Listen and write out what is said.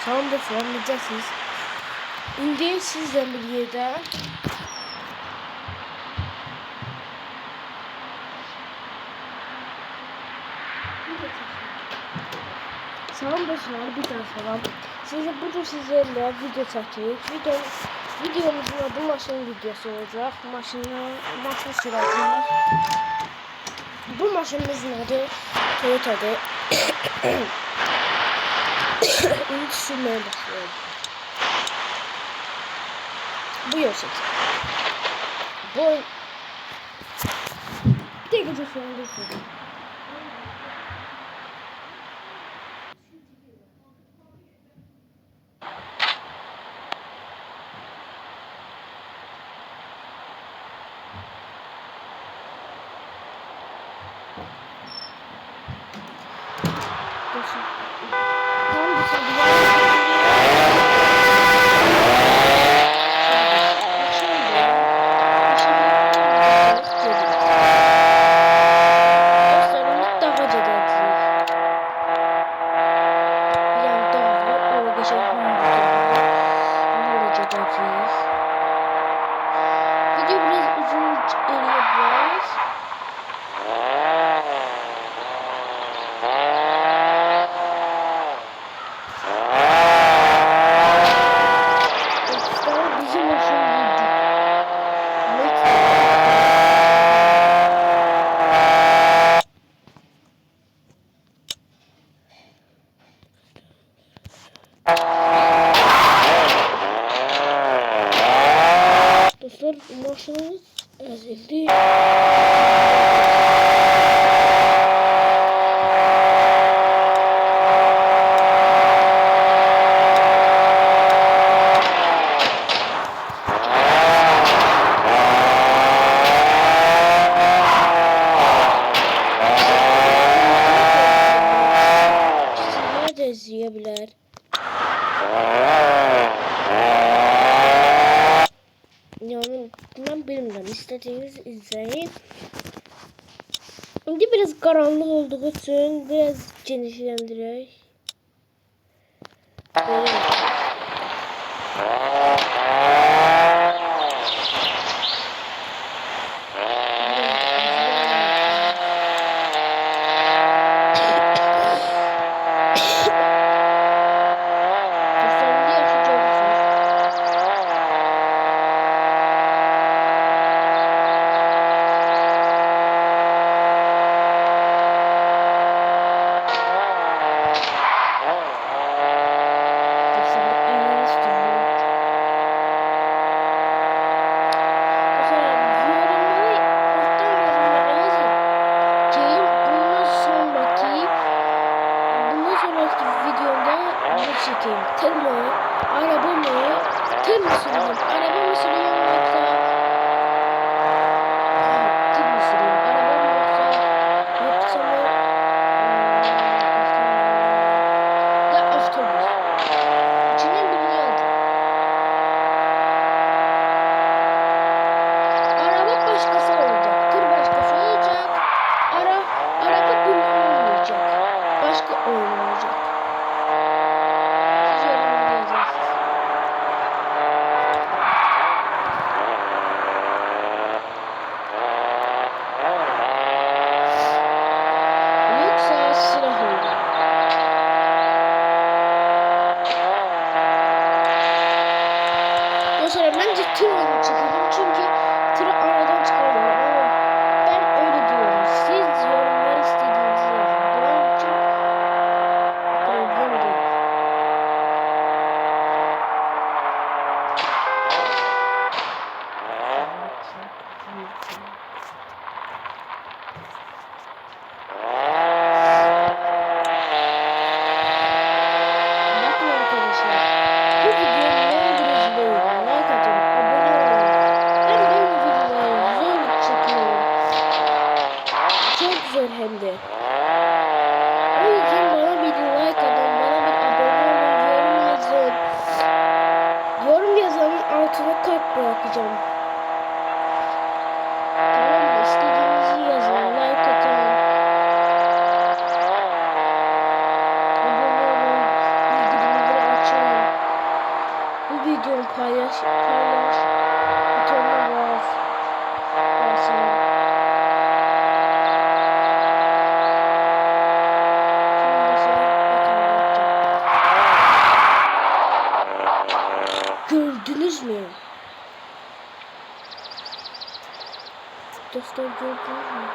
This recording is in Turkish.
Salam dostlar, necəsiniz? İndi sizlə bir yerdə Salam dostlar, bir daha salam. Bugün sizlerlə video çəkirik. Videomuzun adı maşın videosu olacaq. Maşın sürəcəyik. Bu maşınımızın adı Toyota'dır. İndi sürməyə başlayalım. Bu yolsuz. Bu bir dakika sonra video biraz uzun gelebilir. Bizim maşın dostlar, maşınımız ezildi. Sizler de izleyebilir. Yani ben bilmiyorum, istediğiniz izleyin. Şimdi biraz karanlık olduğu için biraz genişlendireyim. Tır mı? Araba mı? Tır mı sürüyorum? Araba mı sürüyorum yoksa? Tır mı sürüyorum? Araba mı yoksa mı? Ya otobüs. İçinden birini aldım. Araba başkası olacak. Tır başkası olacak. Araba bunun olmayacak. Başka oyun olacak. Bence tırla çıkalım çünkü tırı aradan çıkarıyorum ama ben öyle diyorum. Siz yorumlar istediğinizi yazın. Benim için problem değil. Bakın arkadaşlar. Bu videonun ne olduğunu izleyin. Like atın. Abone olun. Ben Paylaş. Butonuna bas. Basın. Şimdi sen ekranda yapacağım. Gördünüz mü? Dostlar gördünüz mü?